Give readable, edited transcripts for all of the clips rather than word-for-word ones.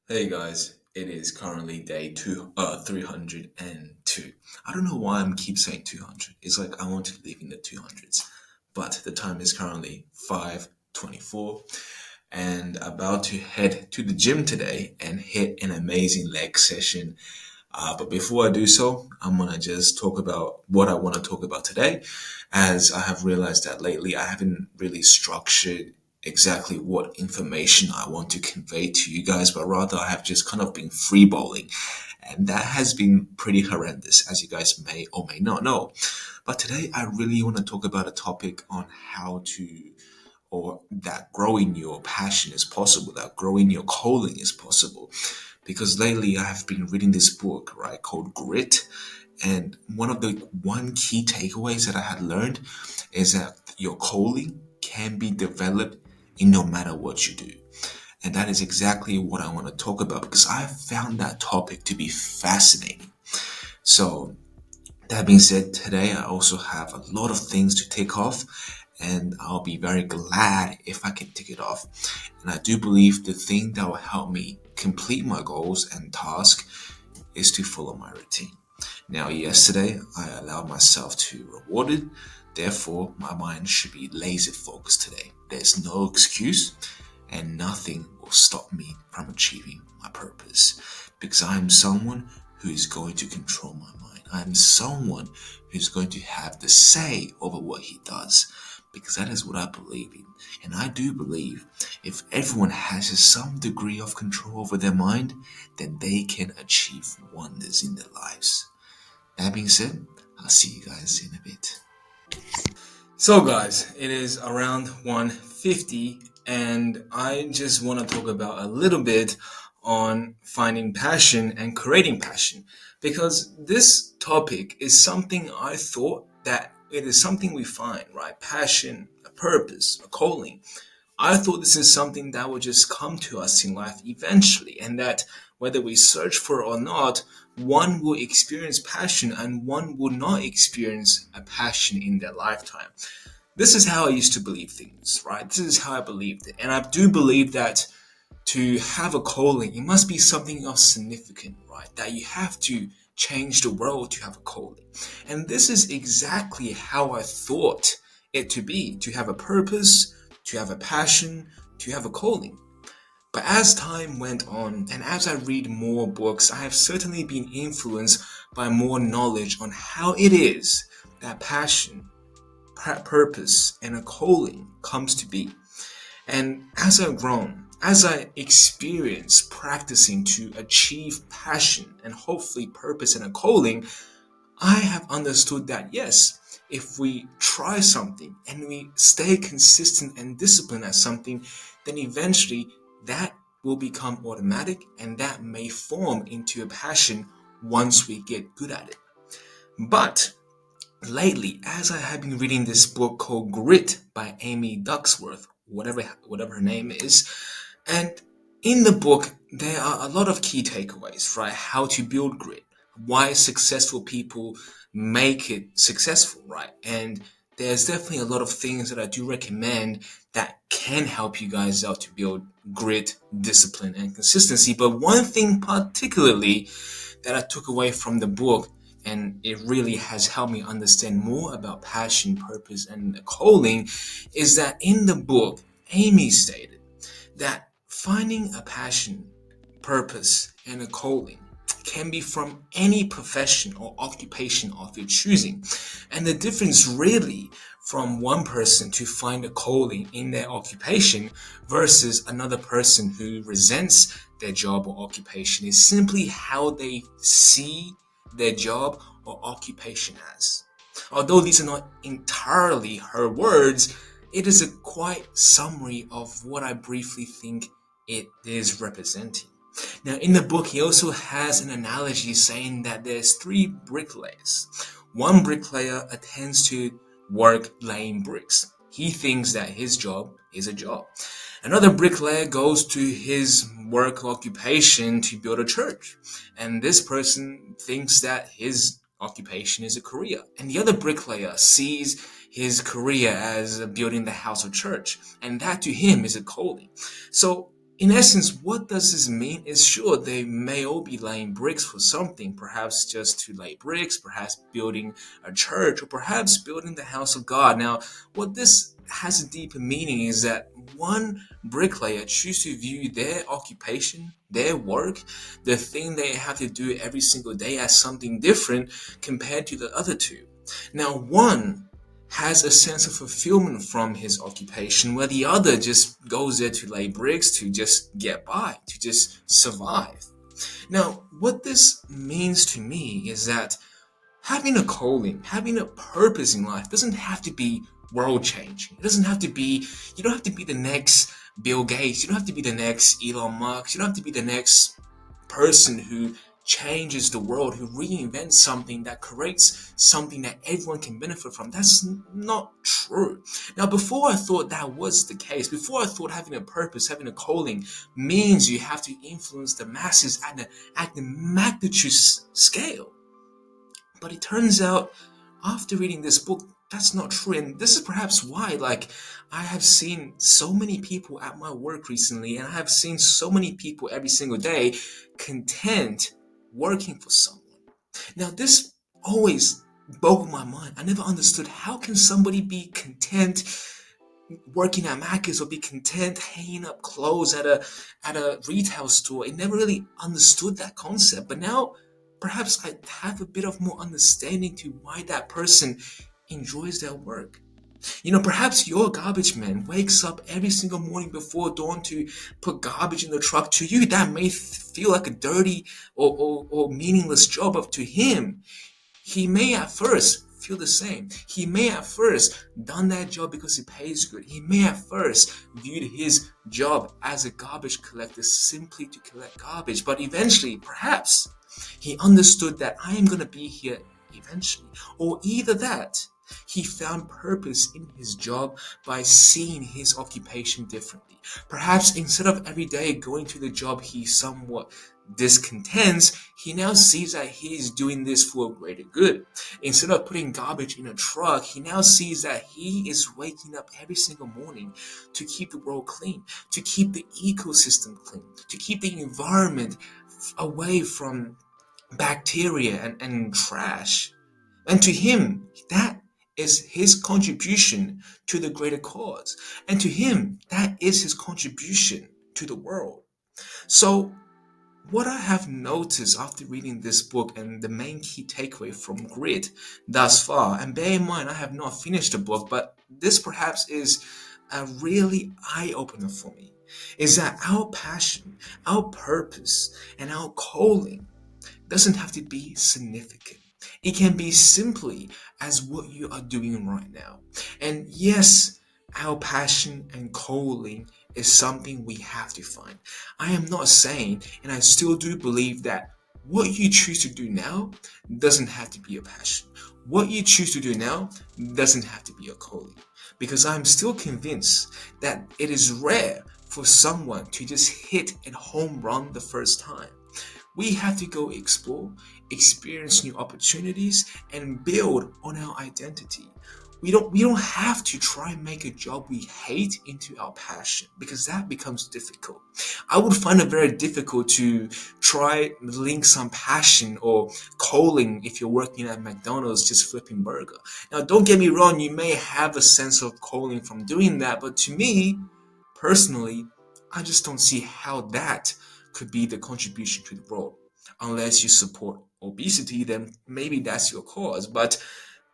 Hey guys, it is currently day 302. I don't know why I'm keep saying 200. It's like I want to live in the 200s. But the time is currently 5:24 and about to head to the gym today and hit an amazing leg session. But before I do so, I'm gonna just talk about what I want to talk about today, as I have realized that lately I haven't really structured exactly what information I want to convey to you guys, but rather I have just kind of been freeballing, and that has been pretty horrendous, as you guys may or may not know. But today I really want to talk about a topic on how to or that growing your passion is possible, that growing your calling is possible. Because lately I have been reading this book, right, called Grit. And one key takeaways that I had learned is that your calling can be developed in no matter what you do. And that is exactly what I want to talk about because I found that topic to be fascinating. So that being said, today I also have a lot of things to tick off, and I'll be very glad if I can tick it off. And I do believe the thing that will help me complete my goals and task is to follow my routine. Now, yesterday I allowed myself to reward it, therefore, my mind should be laser focused today. There's no excuse, and nothing will stop me from achieving my purpose because I am someone who is going to control my mind. I am someone who's going to have the say over what he does because that is what I believe in. And I do believe if everyone has some degree of control over their mind, then they can achieve wonders in their lives. That being said, I'll see you guys in a bit. So guys, it is around 1:50 and I just want to talk about a little bit on finding passion and creating passion because this topic is something I thought that it is something we find, right? Passion, a purpose, a calling. I thought this is something that would just come to us in life eventually, and that whether we search for it or not, one will experience passion and one will not experience a passion in their lifetime. This is how I used to believe things, right? This is how I believed it. And I do believe that to have a calling, it must be something of significant, right? That you have to change the world to have a calling. And this is exactly how I thought it to be, to have a purpose, to have a passion, to have a calling. But as time went on, and as I read more books, I have certainly been influenced by more knowledge on how it is that passion, purpose, and a calling comes to be. And as I've grown, as I experience practicing to achieve passion and hopefully purpose and a calling, I have understood that yes, if we try something and we stay consistent and disciplined at something, then eventually that will become automatic and that may form into a passion once we get good at it. But lately, as I have been reading this book called Grit by Amy Ducksworth, whatever her name is, and in the book there are a lot of key takeaways, right? How to build grit, why successful people make it successful, right? And there's definitely a lot of things that I do recommend that can help you guys out to build grit, discipline, and consistency. But one thing particularly that I took away from the book, and it really has helped me understand more about passion, purpose, and calling, is that in the book, Amy stated that finding a passion, purpose, and a calling can be from any profession or occupation of your choosing. And the difference really from one person to find a calling in their occupation versus another person who resents their job or occupation is simply how they see their job or occupation as. Although these are not entirely her words, it is a quite summary of what I briefly think it is representing. Now, in the book, he also has an analogy saying that there's three bricklayers. One bricklayer attends to work laying bricks. He thinks that his job is a job. Another bricklayer goes to his work occupation to build a church. And this person thinks that his occupation is a career. And the other bricklayer sees his career as building the house or church. And that to him is a calling. So In essence, what does this mean is sure, they may all be laying bricks for something, perhaps just to lay bricks, perhaps building a church, or perhaps building the house of God. Now, what this has a deeper meaning is that one bricklayer chooses to view their occupation, their work, the thing they have to do every single day as something different compared to the other two. Now, one has a sense of fulfillment from his occupation, where the other just goes there to lay bricks, to just get by, to just survive. Now, what this means to me is that having a calling, having a purpose in life doesn't have to be world changing. It doesn't have to be, you don't have to be the next Bill Gates, you don't have to be the next Elon Musk, you don't have to be the next person who changes the world, who reinvents something that creates something that everyone can benefit from. That's not true. Now, before I thought that was the case, before I thought having a purpose, having a calling means you have to influence the masses at the magnitude scale. But it turns out, after reading this book, that's not true. And this is perhaps why, like, I have seen so many people at my work recently, and I have seen so many people every single day content working for someone. Now, this always boggled my mind. I never understood, how can somebody be content working at Mac's, or be content hanging up clothes at a retail store. It never really understood that concept, but now perhaps I have a bit of more understanding to why that person enjoys their work. Perhaps your garbage man wakes up every single morning before dawn to put garbage in the truck. To you, that may feel like a dirty or meaningless job, but to him, he may at first feel the same. He may at first done that job because it pays good. He may at first viewed his job as a garbage collector simply to collect garbage. But eventually, perhaps, he understood that I am going to be here eventually. Or either that, he found purpose in his job by seeing his occupation differently. Perhaps instead of every day going to the job he somewhat discontents, he now sees that he is doing this for a greater good. Instead of putting garbage in a truck, he now sees that he is waking up every single morning to keep the world clean, to keep the ecosystem clean, to keep the environment away from bacteria and trash. And to him, that is his contribution to the greater cause. And to him, that is his contribution to the world. So, what I have noticed after reading this book, and the main key takeaway from Grit thus far, and bear in mind I have not finished the book, but this perhaps is a really eye-opener for me, is that our passion, our purpose, and our calling doesn't have to be significant. It can be simply as what you are doing right now. And yes, our passion and calling is something we have to find. I am not saying, and I still do believe, that what you choose to do now doesn't have to be a passion. What you choose to do now doesn't have to be a calling. Because I'm still convinced that it is rare for someone to just hit a home run the first time. We have to go explore, experience new opportunities, and build on our identity. We don't have to try and make a job we hate into our passion, because that becomes difficult. I would find it very difficult to try link some passion or calling if you're working at McDonald's just flipping burger. Now, don't get me wrong, you may have a sense of calling from doing that, but to me, personally, I just don't see how that could be the contribution to the world. Unless you support obesity, then maybe that's your cause. But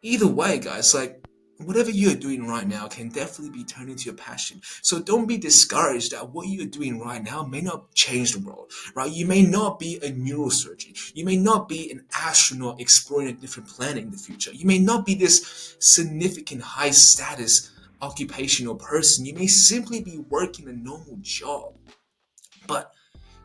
either way, guys, like, whatever you're doing right now can definitely be turned into your passion. So don't be discouraged that what you're doing right now may not change the world, right? You may not be a neurosurgeon. You may not be an astronaut exploring a different planet in the future. You may not be this significant high status occupational person. You may simply be working a normal job. But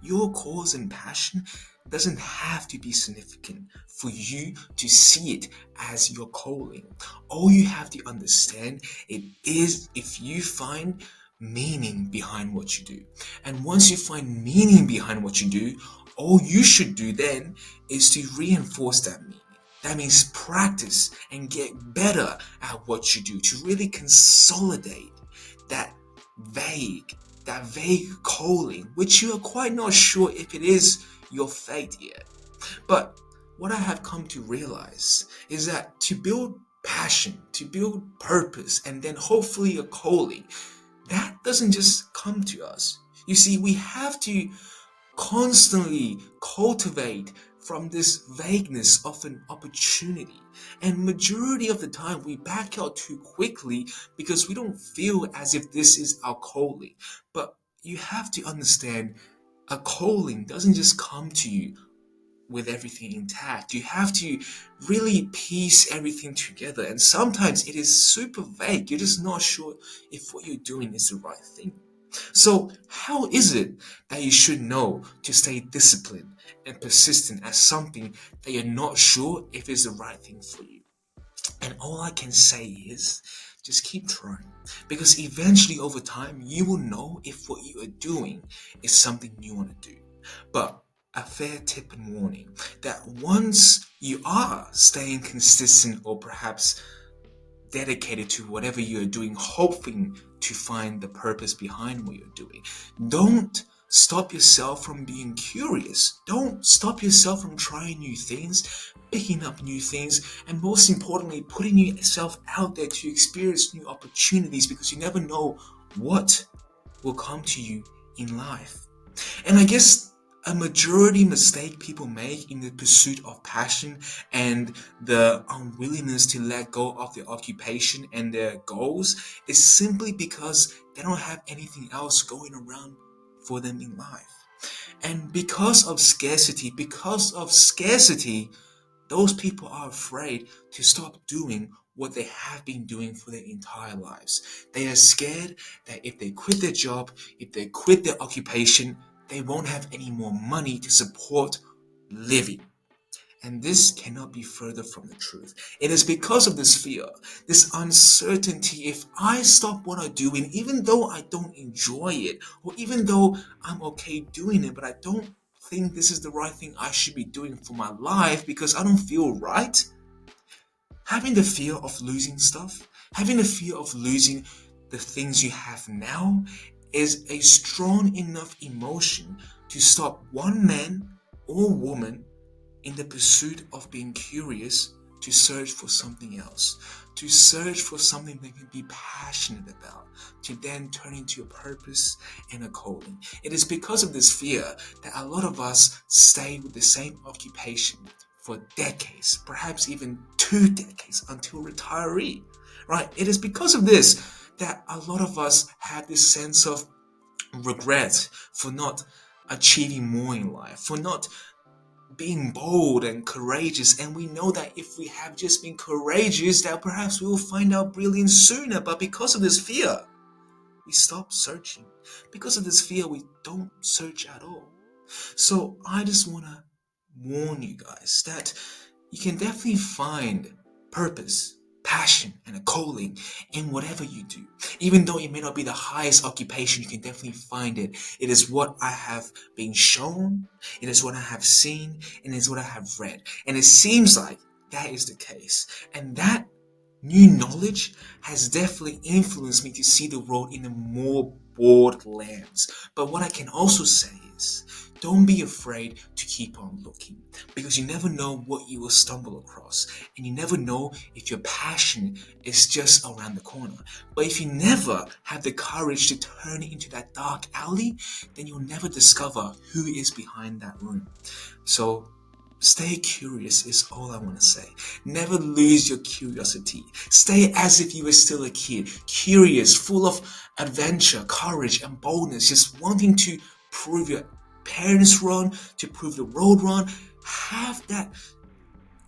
your cause and passion doesn't have to be significant for you to see it as your calling. All you have to understand it is, if you find meaning behind what you do. And once you find meaning behind what you do, all you should do then is to reinforce that meaning. That means practice and get better at what you do, to really consolidate that vague that vague calling, which you are quite not sure if it is your fate yet. But what I have come to realize is that to build passion, to build purpose, and then hopefully a calling, that doesn't just come to us. You see, we have to constantly cultivate from this vagueness of an opportunity. And majority of the time we back out too quickly because we don't feel as if this is our calling. But you have to understand, a calling doesn't just come to you with everything intact. You have to really piece everything together. And sometimes it is super vague. You're just not sure if what you're doing is the right thing. So, how is it that you should know to stay disciplined and persistent at something that you're not sure if is the right thing for you? And all I can say is just keep trying, because eventually over time you will know if what you are doing is something you want to do. But a fair tip and warning that once you are staying consistent or perhaps dedicated to whatever you're doing, hoping to find the purpose behind what you're doing, don't stop yourself from being curious. Don't stop yourself from trying new things, picking up new things, and most importantly, putting yourself out there to experience new opportunities, because you never know what will come to you in life. And I guess a majority mistake people make in the pursuit of passion and the unwillingness to let go of their occupation and their goals is simply because they don't have anything else going around for them in life. And because of scarcity, those people are afraid to stop doing what they have been doing for their entire lives. They are scared that if they quit their job, if they quit their occupation, they won't have any more money to support living. And this cannot be further from the truth. It is because of this fear, this uncertainty. If I stop what I'm doing, even though I don't enjoy it, or even though I'm okay doing it, but I don't think this is the right thing I should be doing for my life because I don't feel right, having the fear of losing stuff, having the fear of losing the things you have now is a strong enough emotion to stop one man or woman in the pursuit of being curious to search for something else, to search for something they can be passionate about, to then turn into a purpose and a calling. It is because of this fear that a lot of us stay with the same occupation for decades, perhaps even 2 decades until retiree, right? It is because of this that a lot of us have this sense of regret for not achieving more in life, for not being bold and courageous. And we know that if we have just been courageous, that perhaps we will find our brilliance sooner. But because of this fear, we stop searching. Because of this fear, we don't search at all. So I just want to warn you guys that you can definitely find purpose, passion, and a calling in whatever you do. Even though it may not be the highest occupation, you can definitely find it. It is what I have been shown, it is what I have seen, and it is what I have read. And it seems like that is the case. And that new knowledge has definitely influenced me to see the world in a more broad lens. But what I can also say is, don't be afraid to keep on looking, because you never know what you will stumble across, and you never know if your passion is just around the corner. But if you never have the courage to turn it into that dark alley, then you'll never discover who is behind that room. So stay curious is all I want to say. Never lose your curiosity. Stay as if you were still a kid, curious, full of adventure, courage, and boldness, just wanting to prove your parents wrong, to prove the world wrong. Have that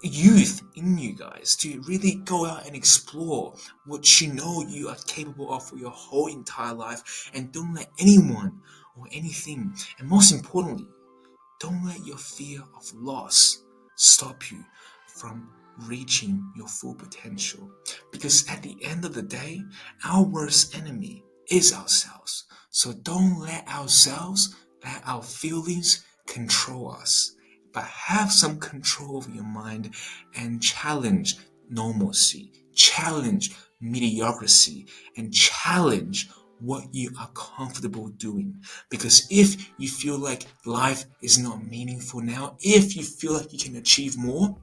youth in you guys to really go out and explore what you know you are capable of for your whole entire life, and don't let anyone or anything, and most importantly, don't let your fear of loss stop you from reaching your full potential. Because at the end of the day, our worst enemy is ourselves. So don't let ourselves, let our feelings control us. But have some control over your mind and challenge normalcy, challenge mediocrity, and challenge what you are comfortable doing. Because if you feel like life is not meaningful now, if you feel like you can achieve more,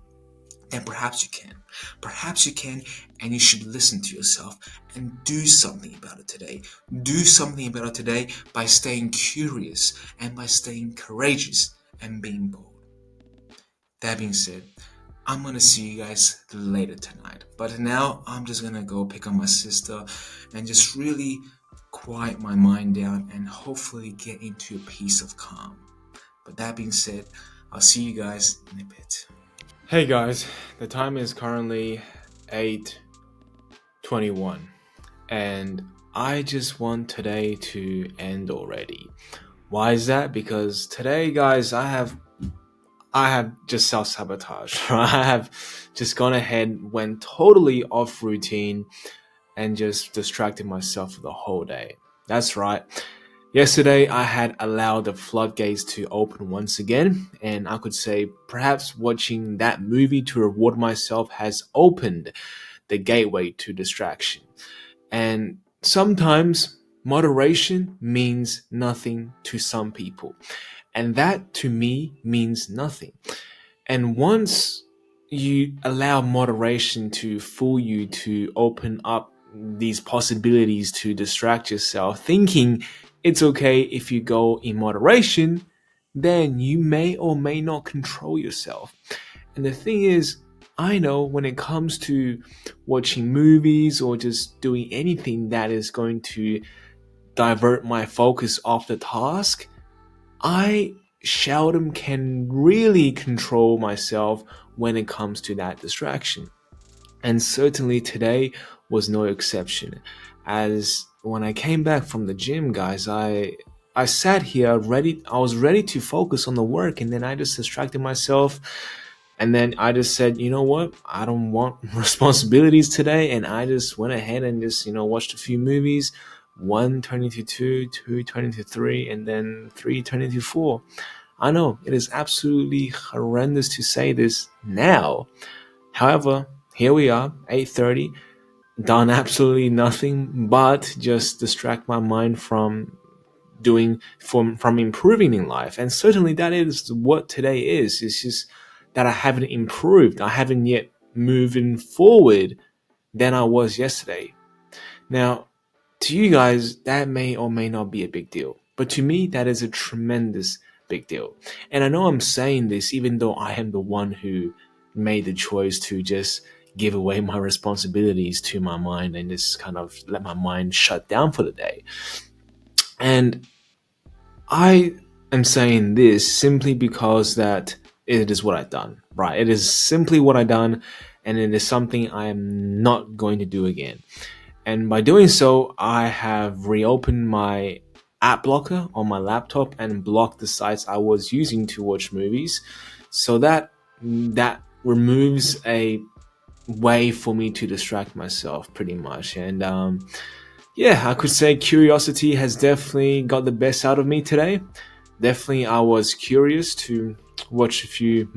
then perhaps you can. Perhaps you can, and you should listen to yourself and do something about it today. Do something about it today by staying curious and by staying courageous and being bold. That being said, I'm gonna see you guys later tonight. But now I'm just gonna go pick up my sister and just really quiet my mind down and hopefully get into a peace of calm. But that being said, I'll see you guys in a bit. Hey guys, the time is currently 8:21 and I just want today to end already. Why is that? Because today, guys, I have just self-sabotaged. I have just gone ahead, went totally off routine, and just distracted myself for the whole day. That's right. Yesterday, I had allowed the floodgates to open once again, and I could say perhaps watching that movie to reward myself has opened the gateway to distraction. And sometimes moderation means nothing to some people. And that to me means nothing. And once you allow moderation to fool you to open up these possibilities to distract yourself, thinking it's okay if you go in moderation, then you may or may not control yourself. And the thing is, I know when it comes to watching movies or just doing anything that is going to divert my focus off the task, I seldom can really control myself when it comes to that distraction. And certainly today was no exception. As when I came back from the gym, guys, I sat here ready. I was ready to focus on the work, and then I just distracted myself. And then I just said, you know what? I don't want responsibilities today. And I just went ahead and just, watched a few movies. One turning into two, two turning into three, and then three turning into four. I know it is absolutely horrendous to say this now. However, here we are, 8:30, done absolutely nothing but just distract my mind from from improving in life. And certainly that is what today is. It's just that I haven't improved. I haven't yet moving forward than I was yesterday. Now, to you guys, that may or may not be a big deal. But to me, that is a tremendous big deal. And I know I'm saying this even though I am the one who made the choice to just give away my responsibilities to my mind and just kind of let my mind shut down for the day. And I am saying this simply because that it is what I've done, right? It is simply what I've done, and it is something I am not going to do again. And by doing so, I have reopened my app blocker on my laptop and blocked the sites I was using to watch movies. So that removes a way for me to distract myself pretty much. And yeah, I could say curiosity has definitely got the best out of me today. Definitely, I was curious to watch a few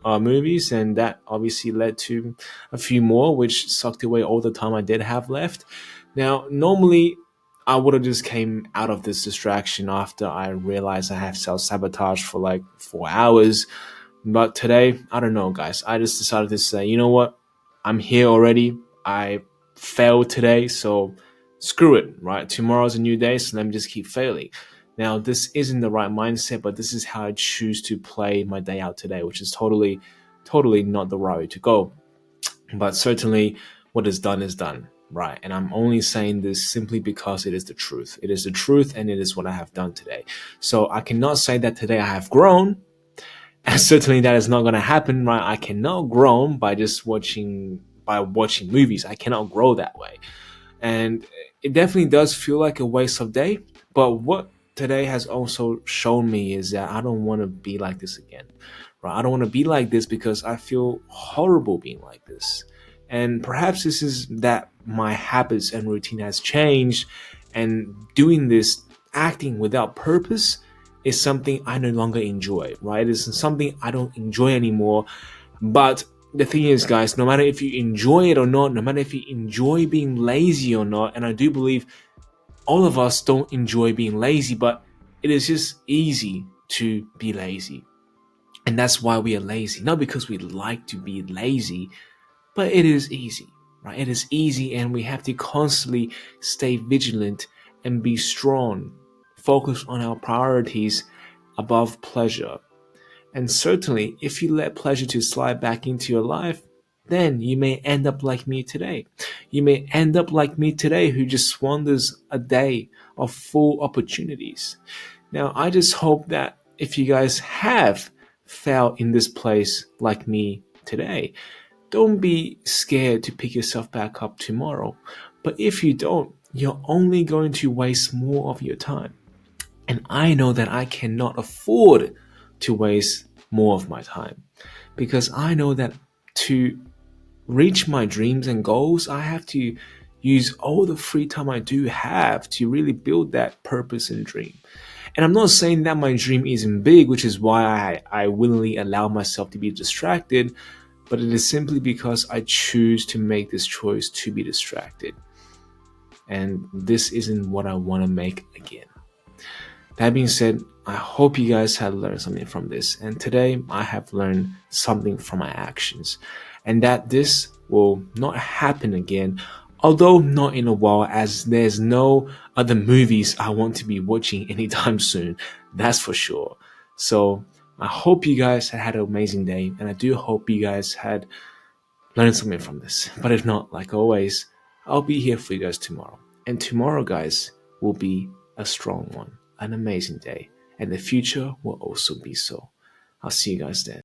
movies, and that obviously led to a few more, which sucked away all the time I did have left. Now, normally, I would have just came out of this distraction after I realized I have self-sabotage for like 4 hours. But today, I don't know, guys. I just decided to say, you know what? I'm here already. I failed today, so screw it, right? Tomorrow's a new day, so let me just keep failing. Now, this isn't the right mindset, but this is how I choose to play my day out today, which is totally, totally not the right way to go. But certainly, what is done, right? And I'm only saying this simply because it is the truth. It is the truth, and it is what I have done today. So I cannot say that today I have grown, and certainly that is not going to happen, right? I cannot grow by just watching movies. I cannot grow that way. And it definitely does feel like a waste of day. But what today has also shown me is that I don't want to be like this again, right? I don't want to be like this because I feel horrible being like this. And perhaps this is that my habits and routine has changed, and doing this, acting without purpose, is something I no longer enjoy, right? It's something I don't enjoy anymore. But the thing is, guys, no matter if you enjoy it or not, no matter if you enjoy being lazy or not, and I do believe all of us don't enjoy being lazy, but it is just easy to be lazy. And that's why we are lazy. Not because we like to be lazy, but it is easy, right? It is easy, and we have to constantly stay vigilant and be strong, focus on our priorities above pleasure. And certainly, if you let pleasure to slide back into your life, then you may end up like me today. You may end up like me today, who just squanders a day of full opportunities. Now, I just hope that if you guys have felt in this place like me today, don't be scared to pick yourself back up tomorrow. But if you don't, you're only going to waste more of your time. And I know that I cannot afford to waste more of my time, because I know that to reach my dreams and goals, I have to use all the free time I do have to really build that purpose and dream. And I'm not saying that my dream isn't big, which is why I willingly allow myself to be distracted, but it is simply because I choose to make this choice to be distracted. And this isn't what I want to make again. That being said, I hope you guys have learned something from this. And today I have learned something from my actions, and that this will not happen again, although not in a while, as there's no other movies I want to be watching anytime soon. That's for sure. So I hope you guys had an amazing day, and I do hope you guys had learned something from this. But if not, like always, I'll be here for you guys tomorrow. And tomorrow, guys, will be a strong one, an amazing day. And the future will also be so. I'll see you guys then.